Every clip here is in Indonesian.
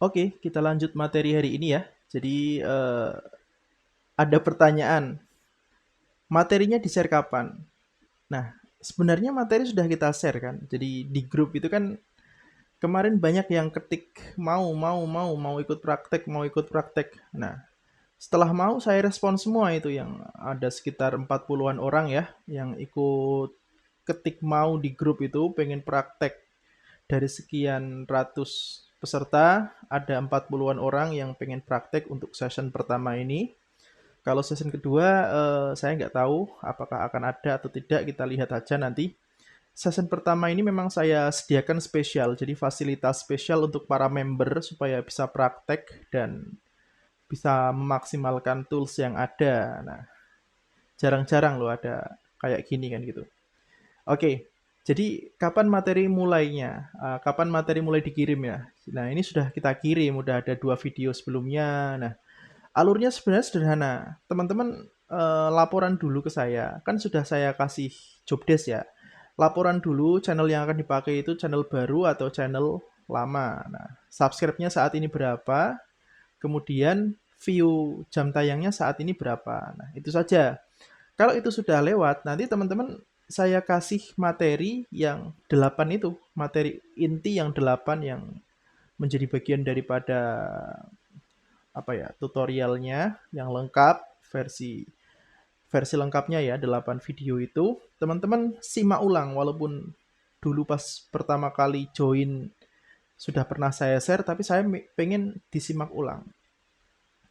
Oke, kita lanjut materi hari ini ya. Jadi ada pertanyaan, materinya di-share kapan? Nah, sebenarnya materi sudah kita share kan. Jadi di grup itu kan kemarin banyak yang ketik mau ikut praktek, mau ikut praktek. Nah, setelah mau saya respon semua itu yang ada sekitar 40-an orang ya yang ikut ketik mau di grup itu pengen praktek. Dari sekian ratus peserta, ada 40-an orang yang pengen praktek untuk session pertama ini. Kalau session kedua, saya nggak tahu apakah akan ada atau tidak, kita lihat aja nanti. Session pertama ini memang saya sediakan spesial, jadi fasilitas spesial untuk para member supaya bisa praktek dan bisa memaksimalkan tools yang ada. Nah, jarang-jarang loh ada kayak gini kan gitu. Oke, jadi kapan materi mulainya? Kapan materi mulai dikirim ya? Nah, ini sudah kita kirim, udah ada 2 video sebelumnya. Nah, alurnya sebenarnya sederhana. Teman-teman laporan dulu ke saya. Kan sudah saya kasih job desk ya. Laporan dulu channel yang akan dipakai itu channel baru atau channel lama. Nah, subscribe-nya saat ini berapa? Kemudian view jam tayangnya saat ini berapa? Nah, itu saja. Kalau itu sudah lewat, nanti teman-teman saya kasih materi yang 8 itu, materi inti yang 8 yang menjadi bagian daripada apa ya, tutorialnya yang lengkap, versi versi lengkapnya ya, 8 video itu. Teman-teman simak ulang walaupun dulu pas pertama kali join sudah pernah saya share, tapi saya pengen disimak ulang.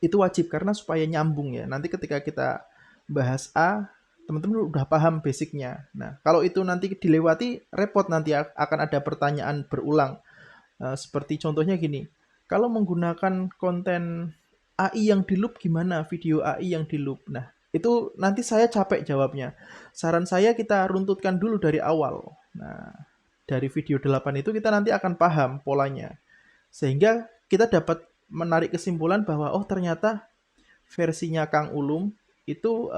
Itu wajib karena supaya nyambung ya. Nanti ketika kita bahas A, teman-teman udah paham basicnya. Nah, kalau itu nanti dilewati, repot nanti akan ada pertanyaan berulang. Seperti contohnya gini, kalau menggunakan konten AI yang di loop gimana? Video AI yang di loop. Nah, itu nanti saya capek jawabnya. Saran saya kita runtutkan dulu dari awal. Nah, dari video 8 itu kita nanti akan paham polanya. Sehingga kita dapat menarik kesimpulan bahwa oh ternyata versinya Kang Ulum itu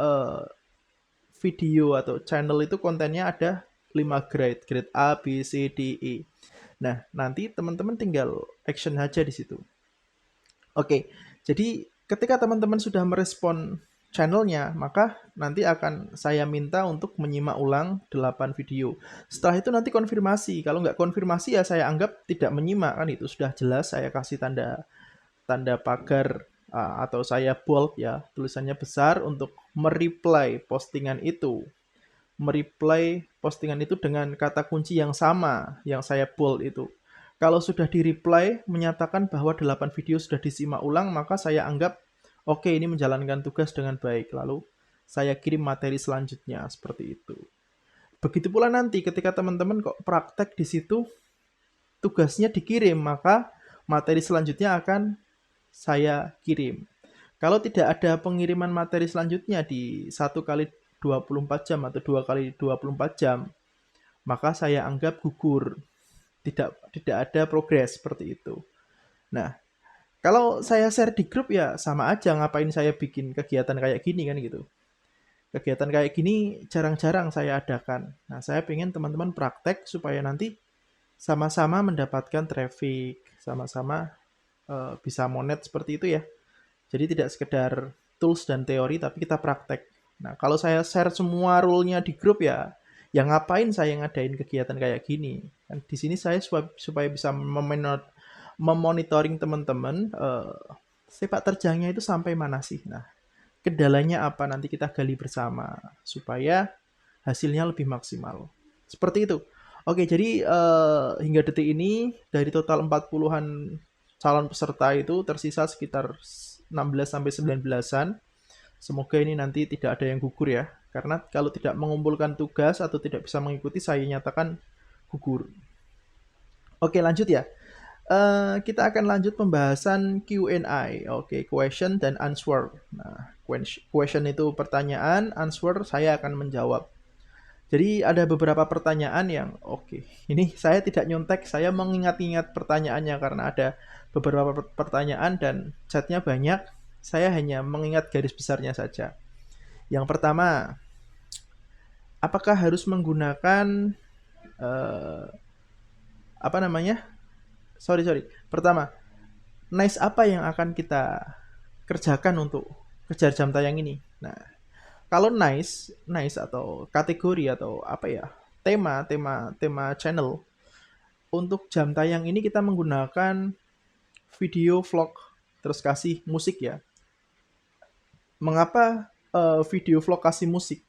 video atau channel itu kontennya ada 5 grade, grade A, B, C, D, E. Nah, nanti teman-teman tinggal action aja di situ. Oke, jadi ketika teman-teman sudah merespon channelnya, maka nanti akan saya minta untuk menyimak ulang 8 video. Setelah itu nanti konfirmasi. Kalau nggak konfirmasi ya saya anggap tidak menyimak kan itu sudah jelas saya kasih tanda tanda pagar atau saya bold ya, tulisannya besar untuk mereply postingan itu. Mereply postingan itu dengan kata kunci yang sama yang saya bold itu. Kalau sudah di-reply menyatakan bahwa 8 video sudah disimak ulang, maka saya anggap oke, ini menjalankan tugas dengan baik. Lalu saya kirim materi selanjutnya seperti itu. Begitu pula nanti ketika teman-teman kok praktek di situ tugasnya dikirim, maka materi selanjutnya akan saya kirim. Kalau tidak ada pengiriman materi selanjutnya di 1 kali 24 jam atau 2 kali 24 jam, maka saya anggap gugur. Tidak ada progres seperti itu. Nah, kalau saya share di grup ya sama aja ngapain saya bikin kegiatan kayak gini kan gitu. Kegiatan kayak gini jarang-jarang saya adakan. Nah, saya pengen teman-teman praktek supaya nanti sama-sama mendapatkan traffic, sama-sama bisa monet seperti itu ya. Jadi tidak sekedar tools dan teori, tapi kita praktek. Nah, kalau saya share semua rule-nya di grup ya, ya ngapain saya ngadain kegiatan kayak gini? Kan di sini saya supaya bisa memonitoring teman-teman sepak terjangnya itu sampai mana sih. Nah, kendalanya apa nanti kita gali bersama supaya hasilnya lebih maksimal. Seperti itu. Oke, jadi hingga detik ini dari total 40-an calon peserta itu tersisa sekitar 16 sampai 19-an. Semoga ini nanti tidak ada yang gugur ya. Karena kalau tidak mengumpulkan tugas atau tidak bisa mengikuti saya nyatakan gugur. Oke, lanjut ya. Kita akan lanjut pembahasan Q&A. Oke, question dan answer. Nah, question itu pertanyaan, answer saya akan menjawab. Jadi ada beberapa pertanyaan yang oke. Ini saya tidak nyontek, saya mengingat-ingat pertanyaannya karena ada beberapa pertanyaan dan chatnya banyak. Saya hanya mengingat garis besarnya saja. Yang pertama, apakah harus menggunakan eh, apa namanya? Sorry. Pertama, nice apa yang akan kita kerjakan untuk kejar jam tayang ini. Nah, kalau nice atau kategori atau apa ya, tema channel untuk jam tayang ini kita menggunakan video vlog terus kasih musik ya. Mengapa video vlog kasih musik?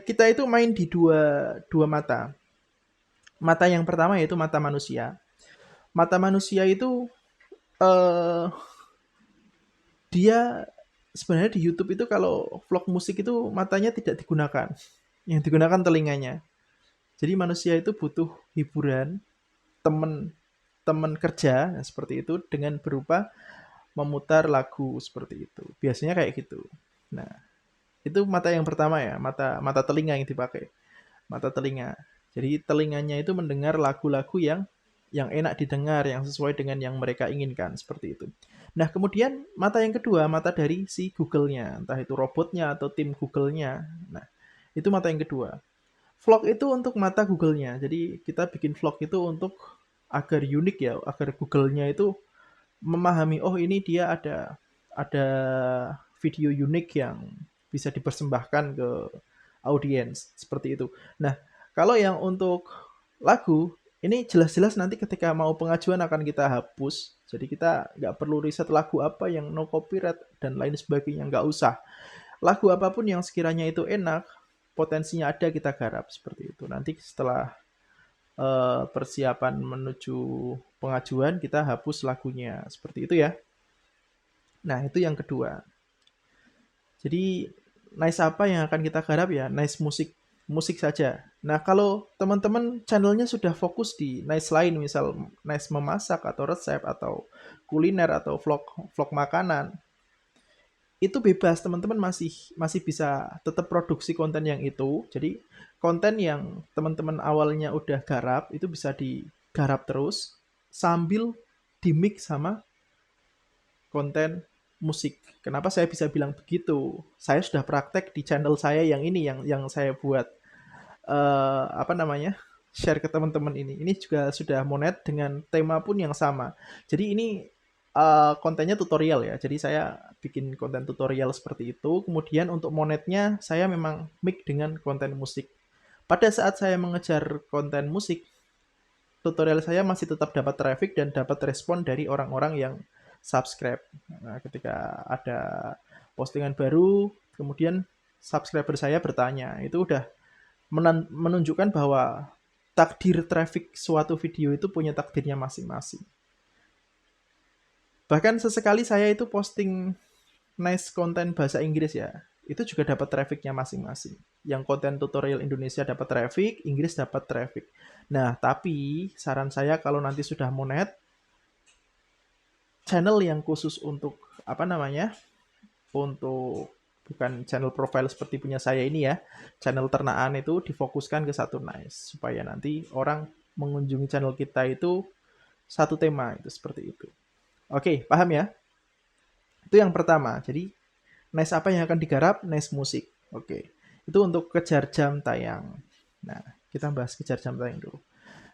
Kita itu main di dua dua mata. Mata yang pertama yaitu mata manusia. Mata manusia itu eh dia sebenarnya di YouTube itu kalau vlog musik itu matanya tidak digunakan. Yang digunakan telinganya. Jadi manusia itu butuh hiburan, teman teman kerja ya, seperti itu dengan berupa memutar lagu seperti itu. Biasanya kayak gitu. Nah, itu mata yang pertama ya, mata mata telinga yang dipakai. Mata telinga. Jadi telinganya itu mendengar lagu-lagu yang enak didengar, yang sesuai dengan yang mereka inginkan, seperti itu. Nah, kemudian mata yang kedua, mata dari si Google-nya, entah itu robotnya atau tim Google-nya. Nah, itu mata yang kedua. Vlog itu untuk mata Google-nya. Jadi kita bikin vlog itu untuk agar unik ya, agar Google-nya itu memahami, oh ini dia ada video unik yang bisa dipersembahkan ke audiens seperti itu. Nah, kalau yang untuk lagu ini jelas-jelas nanti ketika mau pengajuan akan kita hapus. Jadi kita nggak perlu riset lagu apa yang no copyright dan lain sebagainya, nggak usah. Lagu apapun yang sekiranya itu enak, potensinya ada kita garap seperti itu. Nanti setelah persiapan menuju pengajuan kita hapus lagunya seperti itu ya. Nah, itu yang kedua. Jadi nice apa yang akan kita garap ya? Nice musik, musik saja. Nah, kalau teman-teman channelnya sudah fokus di nice lain, misal nice memasak atau resep atau kuliner atau vlog vlog makanan, itu bebas, teman-teman masih masih bisa tetap produksi konten yang itu. Jadi konten yang teman-teman awalnya udah garap itu bisa digarap terus sambil di-mix sama konten musik. Kenapa saya bisa bilang begitu? Saya sudah praktek di channel saya yang ini yang saya buat apa namanya? Share ke teman-teman ini. Ini juga sudah monet dengan tema pun yang sama. Jadi ini kontennya tutorial ya. Jadi saya bikin konten tutorial seperti itu. Kemudian untuk monetnya saya memang mix dengan konten musik. Pada saat saya mengejar konten musik, tutorial saya masih tetap dapat traffic dan dapat respon dari orang-orang yang subscribe. Nah, ketika ada postingan baru, kemudian subscriber saya bertanya, itu udah menunjukkan bahwa takdir traffic suatu video itu punya takdirnya masing-masing. Bahkan sesekali saya itu posting nice konten bahasa Inggris ya, itu juga dapat trafficnya masing-masing. Yang konten tutorial Indonesia dapat traffic, Inggris dapat traffic. Nah, tapi saran saya kalau nanti sudah monet, channel yang khusus untuk apa namanya? Untuk bukan channel profile seperti punya saya ini ya. Channel ternaan itu difokuskan ke satu nice supaya nanti orang mengunjungi channel kita itu satu tema itu seperti itu. Oke, paham ya? Itu yang pertama. Jadi nice apa yang akan digarap? Nice musik. Oke. Itu untuk kejar jam tayang. Nah, kita bahas kejar jam tayang dulu.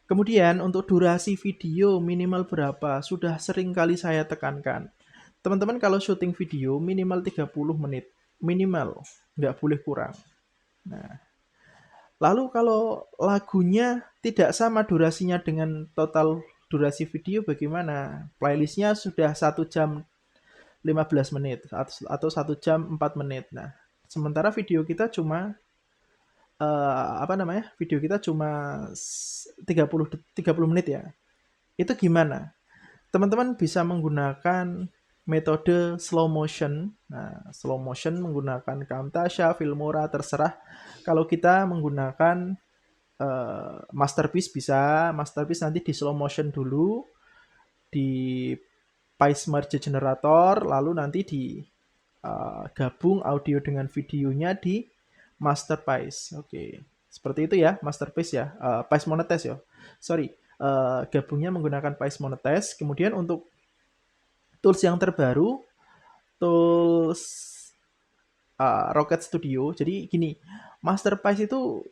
Kemudian untuk durasi video minimal berapa? Sudah sering kali saya tekankan. Teman-teman kalau syuting video minimal 30 menit. Minimal. Nggak boleh kurang. Nah, lalu kalau lagunya tidak sama durasinya dengan total durasi video bagaimana? Playlistnya sudah 1 jam 15 menit atau 1 jam 4 menit. Nah, sementara video kita cuma apa namanya? Video kita cuma 30 menit ya. Itu gimana? Teman-teman bisa menggunakan metode slow motion. Nah, slow motion menggunakan Camtasia, Filmora, terserah. Kalau kita menggunakan Masterpiece bisa, Masterpiece nanti di slow motion dulu, di Pice Merge Generator, lalu nanti di gabung audio dengan videonya di Masterpiece. Oke, seperti itu ya, Masterpiece ya, Pice Monetize ya. Sorry, gabungnya menggunakan Pice Monetize. Kemudian untuk tools yang terbaru, tools Rocket Studio. Jadi gini, Masterpiece itu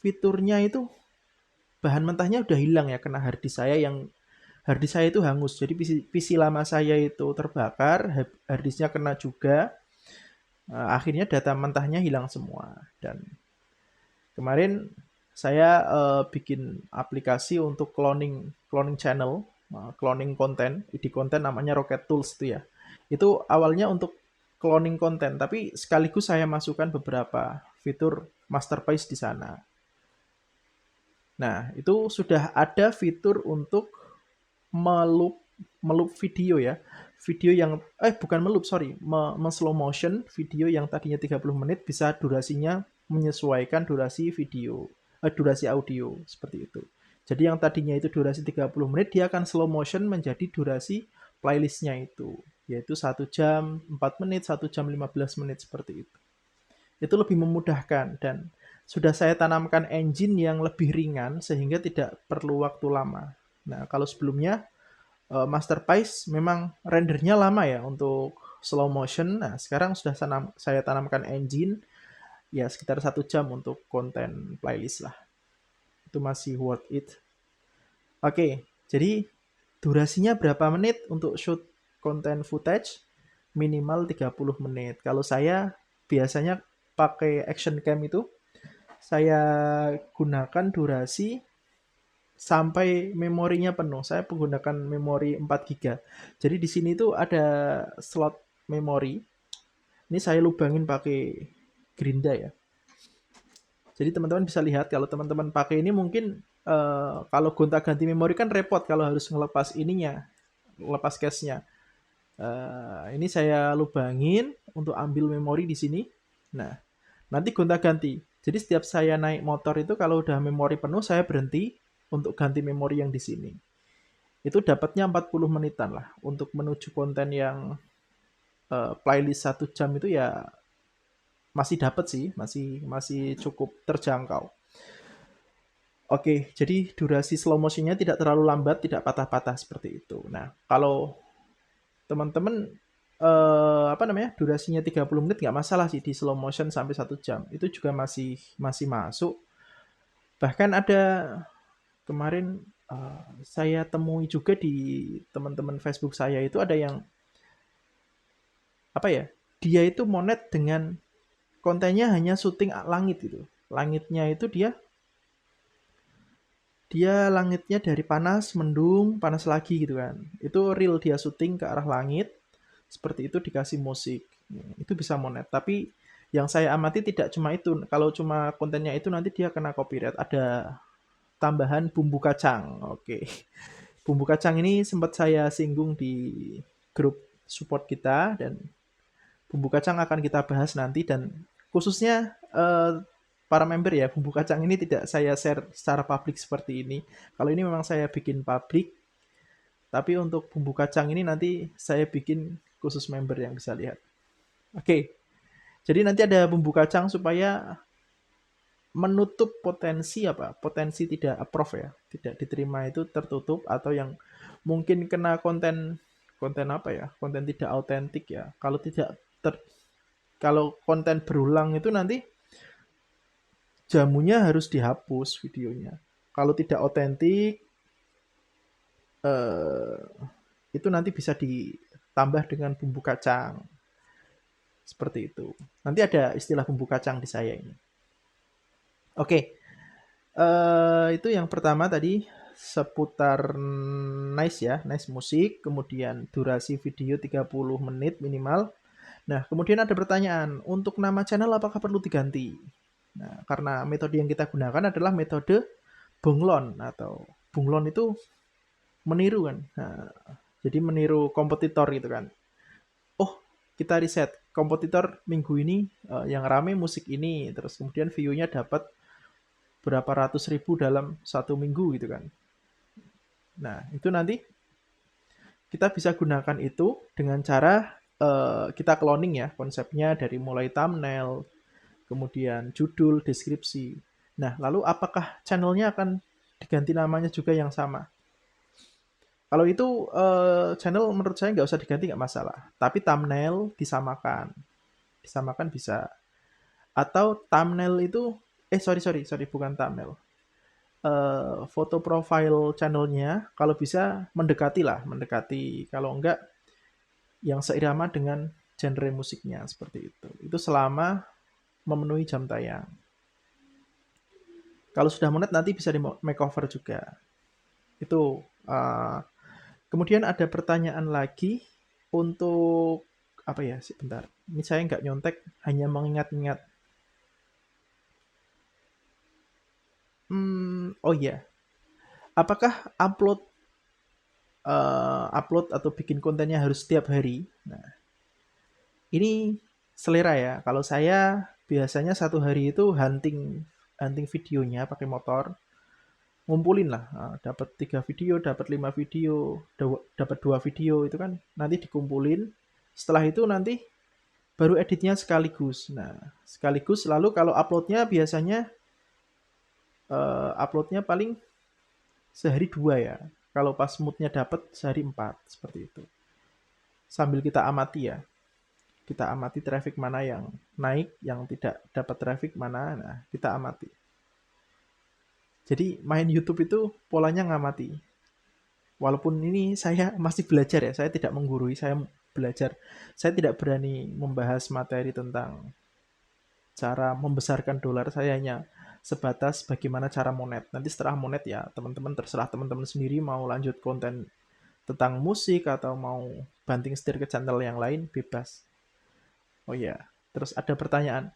fiturnya itu bahan mentahnya udah hilang ya, kena harddisk saya yang harddisk saya itu hangus. Jadi PC lama saya itu terbakar, harddisknya kena juga. Akhirnya data mentahnya hilang semua. Dan kemarin saya bikin aplikasi untuk cloning channel, cloning konten, di konten namanya Rocket Tools itu ya. Itu awalnya untuk cloning konten, tapi sekaligus saya masukkan beberapa fitur Masterpiece di sana. Nah, itu sudah ada fitur untuk meloop meloop video ya. Video yang bukan meloop, sorry, slow motion video yang tadinya 30 menit bisa durasinya menyesuaikan durasi video, durasi audio seperti itu. Jadi yang tadinya itu durasi 30 menit dia akan slow motion menjadi durasi playlistnya itu, yaitu 1 jam 4 menit, 1 jam 15 menit seperti itu. Itu lebih memudahkan dan sudah saya tanamkan engine yang lebih ringan sehingga tidak perlu waktu lama. Nah, kalau sebelumnya Masterpiece memang rendernya lama ya untuk slow motion. Nah, sekarang sudah saya tanamkan engine ya sekitar 1 jam untuk konten playlist lah. Itu masih worth it. Oke, jadi durasinya berapa menit untuk shoot konten footage? Minimal 30 menit. Kalau saya biasanya pakai action cam itu, saya gunakan durasi sampai memorinya penuh. Saya menggunakan memori 4 GB. Jadi di sini tuh ada slot memori. Ini saya lubangin pakai gerinda ya. Jadi teman-teman bisa lihat kalau teman-teman pakai ini mungkin kalau gonta-ganti memori kan repot kalau harus ngelepas ininya, lepas cache-nya. Ini saya lubangin untuk ambil memori di sini. Nah, nanti gonta-ganti. Jadi setiap saya naik motor itu kalau udah memori penuh saya berhenti untuk ganti memori yang di sini. Itu dapatnya 40 menitan lah untuk menuju konten yang playlist 1 jam itu ya masih dapat sih, masih cukup terjangkau. Oke, jadi durasi slow motionnya tidak terlalu lambat, tidak patah-patah seperti itu. Nah, kalau teman-teman apa namanya durasinya 30 menit nggak masalah sih di slow motion sampai 1 jam. Itu juga masih masuk. Bahkan ada kemarin saya temui juga di teman-teman Facebook saya itu ada yang apa ya? Dia itu monet dengan kontennya hanya syuting langit gitu. Langitnya itu dia langitnya dari panas, mendung, panas lagi gitu kan. Itu real dia syuting ke arah langit. Seperti itu dikasih musik. Itu bisa monet. Tapi yang saya amati tidak cuma itu. Kalau cuma kontennya itu nanti dia kena copyright. Ada tambahan bumbu kacang. Oke. Bumbu kacang ini sempat saya singgung di grup support kita dan bumbu kacang akan kita bahas nanti dan khususnya para member ya, bumbu kacang ini tidak saya share secara publik seperti ini. Kalau ini memang saya bikin publik, tapi untuk bumbu kacang ini nanti saya bikin khusus member yang bisa lihat. Oke, jadi nanti ada bumbu kacang supaya menutup potensi apa? Potensi tidak approve ya, tidak diterima itu tertutup atau yang mungkin kena konten konten apa ya? Konten tidak autentik ya. Kalau tidak kalau konten berulang itu nanti jamunya harus dihapus videonya. Kalau tidak otentik eh, itu nanti bisa ditambah dengan bumbu kacang. Seperti itu. Nanti ada istilah bumbu kacang di saya ini. Oke. Itu yang pertama tadi seputar nice ya, nice musik, kemudian durasi video 30 menit minimal. Nah, kemudian ada pertanyaan, untuk nama channel apakah perlu diganti? Nah, karena metode yang kita gunakan adalah metode bunglon atau bunglon itu meniru kan. Nah, jadi meniru kompetitor gitu kan. Oh, kita riset kompetitor minggu ini yang rame musik ini, terus kemudian view-nya dapat berapa ratus ribu dalam 1 minggu gitu kan. Nah, itu nanti kita bisa gunakan itu dengan cara kita cloning ya konsepnya dari mulai thumbnail, kemudian judul, deskripsi. Nah, lalu apakah channelnya akan diganti namanya juga yang sama? Kalau itu channel menurut saya nggak usah diganti nggak masalah. Tapi thumbnail disamakan, disamakan bisa. Atau thumbnail itu sorry bukan thumbnail. foto profile channelnya, kalau bisa mendekati, kalau enggak yang seirama dengan genre musiknya seperti itu. Itu selama memenuhi jam tayang. Kalau sudah monet nanti bisa di makeover juga. Itu kemudian ada pertanyaan lagi untuk apa ya? Sebentar. Ini saya nggak nyontek, hanya mengingat-ingat. Oh iya. Apakah upload atau bikin kontennya harus setiap hari? Nah, ini selera ya. Kalau saya biasanya satu hari itu hunting hunting videonya pakai motor, ngumpulin lah. Dapat 3 video, dapat 5 video, dapat 2 video itu kan nanti dikumpulin. Setelah itu nanti baru editnya sekaligus. Nah, sekaligus lalu kalau uploadnya biasanya uploadnya paling sehari 2 ya. Kalau pas moodnya dapat sehari 4 seperti itu. Sambil kita amati ya. Kita amati traffic mana yang naik, yang tidak dapat traffic mana, nah kita amati. Jadi main YouTube itu polanya ngamati. Walaupun ini saya masih belajar ya, saya tidak menggurui, saya belajar. Saya tidak berani membahas materi tentang cara membesarkan dolar, saya hanya sebatas bagaimana cara monet. Nanti setelah monet ya teman-teman terserah teman-teman sendiri mau lanjut konten tentang musik atau mau banting setir ke channel yang lain, bebas. Oh iya, terus ada pertanyaan.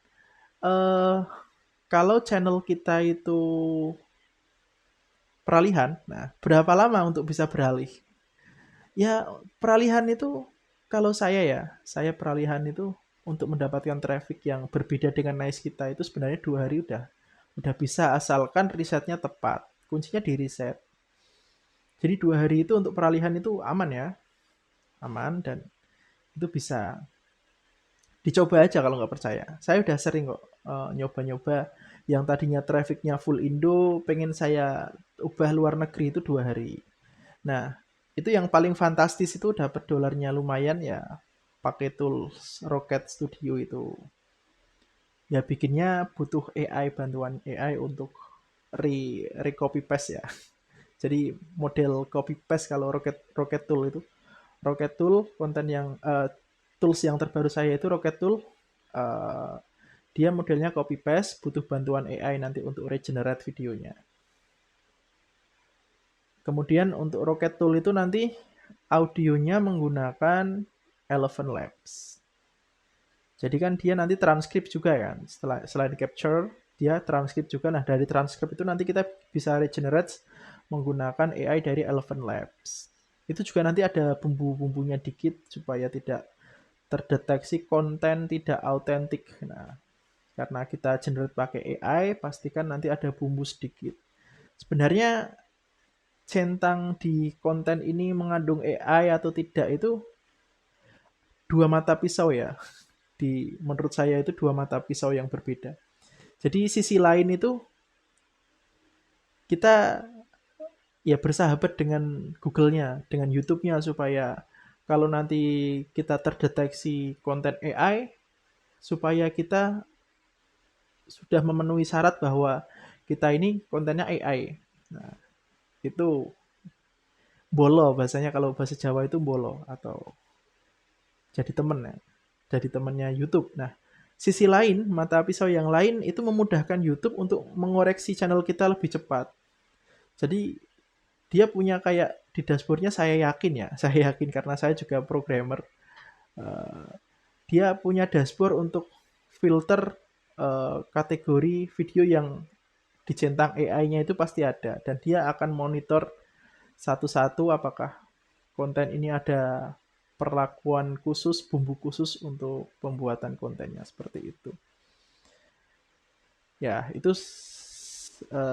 eh Kalau channel kita itu peralihan, nah berapa lama untuk bisa beralih? Ya, peralihan itu kalau saya peralihan itu untuk mendapatkan traffic yang berbeda dengan nice kita itu sebenarnya 2 hari udah bisa asalkan risetnya tepat. Kuncinya di riset. Jadi 2 hari itu untuk peralihan itu aman ya, aman dan itu bisa dicoba aja kalau nggak percaya. Saya udah sering kok nyoba-nyoba yang tadinya trafficnya full Indo, pengen saya ubah luar negeri itu 2 hari. Nah, itu yang paling fantastis itu dapat dolarnya lumayan ya, pakai tools Rocket Studio itu. Ya bikinnya butuh AI, bantuan AI untuk copy paste ya. Jadi model copy paste kalau Rocket Tool itu. Rocket Tool konten yang tools yang terbaru saya itu Rocket Tool. eh, Dia modelnya copy paste, butuh bantuan AI nanti untuk regenerate videonya. Kemudian untuk Rocket Tool itu nanti audionya menggunakan Eleven Labs. Jadi kan dia nanti transkrip juga kan. Selain capture, dia transkrip juga. Nah, dari transkrip itu nanti kita bisa regenerate menggunakan AI dari Eleven Labs. Itu juga nanti ada bumbu-bumbunya dikit supaya tidak terdeteksi konten tidak autentik. Nah, karena kita generate pakai AI, pastikan nanti ada bumbu sedikit. Sebenarnya centang di konten ini mengandung AI atau tidak itu dua mata pisau ya. Menurut saya itu dua mata pisau yang berbeda. Jadi sisi lain itu kita ya bersahabat dengan Google-nya, dengan YouTube-nya supaya kalau nanti kita terdeteksi konten AI, supaya kita sudah memenuhi syarat bahwa kita ini kontennya AI. Nah, itu bolo bahasanya, kalau bahasa Jawa itu bolo atau jadi temen ya. Jadi temennya YouTube. Nah, sisi lain, mata pisau yang lain itu memudahkan YouTube untuk mengoreksi channel kita lebih cepat. Jadi dia punya kayak di dashboardnya, saya yakin ya, saya yakin karena saya juga programmer. eh, Dia punya dashboard untuk filter kategori video yang dicentang AI-nya itu pasti ada, dan dia akan monitor satu-satu apakah konten ini ada perlakuan khusus, bumbu khusus untuk pembuatan kontennya seperti itu. Ya, itu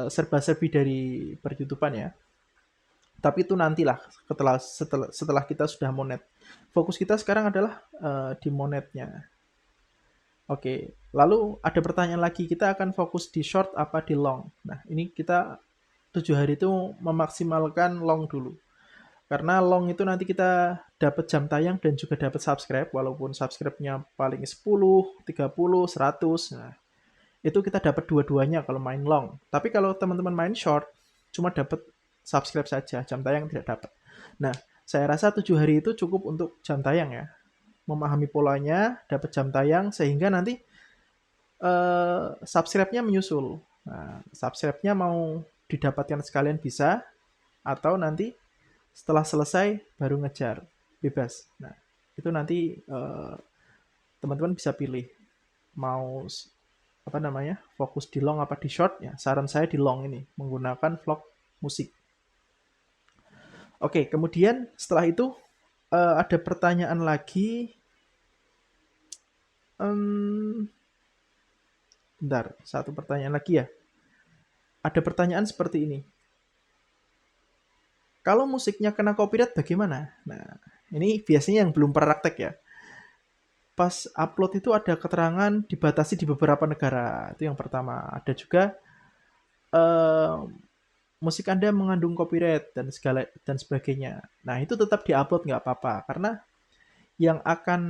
serba-serbi dari per-YouTubean ya. Tapi itu nantilah setelah kita sudah monet. Fokus kita sekarang adalah di monetnya. Oke, lalu ada pertanyaan lagi, kita akan fokus di short apa di long? Nah, ini kita 7 hari itu memaksimalkan long dulu. Karena long itu nanti kita dapat jam tayang dan juga dapat subscribe, walaupun subscribe-nya paling 10, 30, 100. Nah, itu kita dapat dua-duanya kalau main long. Tapi kalau teman-teman main short, cuma dapat subscribe saja, jam tayang tidak dapat. Nah, saya rasa 7 hari itu cukup untuk jam tayang ya. Memahami polanya, dapat jam tayang, sehingga nanti subscribe-nya menyusul. Nah, subscribe-nya mau didapatkan sekalian bisa, atau nanti setelah selesai baru ngejar, bebas. Nah, itu nanti teman-teman bisa pilih mau apa namanya, fokus di long apa di short ya. Saran saya di long ini menggunakan vlog musik. Oke, kemudian setelah itu ada pertanyaan lagi. Bentar, satu pertanyaan lagi ya. Ada pertanyaan seperti ini. Kalau musiknya kena copyright bagaimana? Nah, ini biasanya yang belum praktek ya. Pas upload itu ada keterangan dibatasi di beberapa negara. Itu yang pertama. Ada juga eh, musik Anda mengandung copyright dan segala dan sebagainya. Nah, itu tetap diupload nggak apa-apa karena yang akan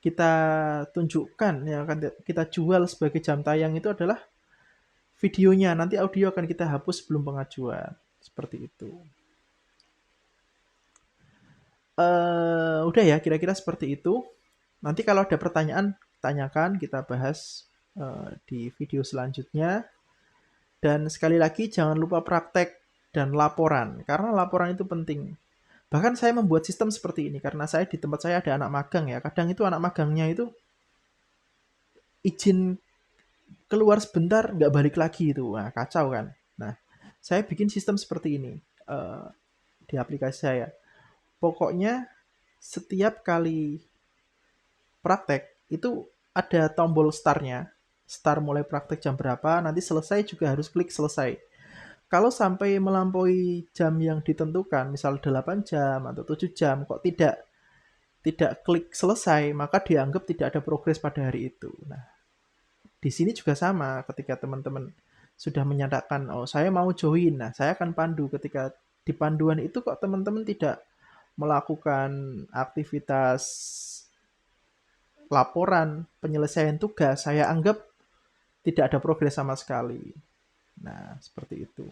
kita tunjukkan, yang akan kita jual sebagai jam tayang itu adalah videonya. Nanti audio akan kita hapus sebelum pengajuan. Seperti itu. Udah ya, kira-kira seperti itu. Nanti kalau ada pertanyaan, tanyakan, kita bahas di video selanjutnya. Dan sekali lagi, jangan lupa praktek dan laporan, karena laporan itu penting. Bahkan saya membuat sistem seperti ini, karena saya di tempat saya ada anak magang ya. Kadang itu anak magangnya itu izin keluar sebentar, nggak balik lagi itu. Nah, kacau kan. Nah, saya bikin sistem seperti ini di aplikasi saya. Pokoknya setiap kali praktek itu ada tombol startnya. Start mulai praktek jam berapa, nanti selesai juga harus klik selesai. Kalau sampai melampaui jam yang ditentukan, misal 8 jam atau 7 jam, kok tidak klik selesai, maka dianggap tidak ada progres pada hari itu. Nah, di sini juga sama, ketika teman-teman sudah menyatakan, oh saya mau join, nah saya akan pandu. Ketika di panduan itu kok teman-teman tidak melakukan aktivitas laporan penyelesaian tugas, saya anggap tidak ada progres sama sekali. Nah, seperti itu.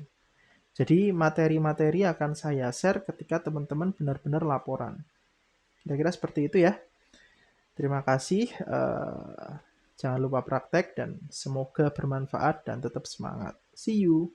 Jadi materi-materi akan saya share ketika teman-teman benar-benar laporan. Kira-kira seperti itu ya. Terima kasih. Jangan lupa praktek dan semoga bermanfaat dan tetap semangat. See you.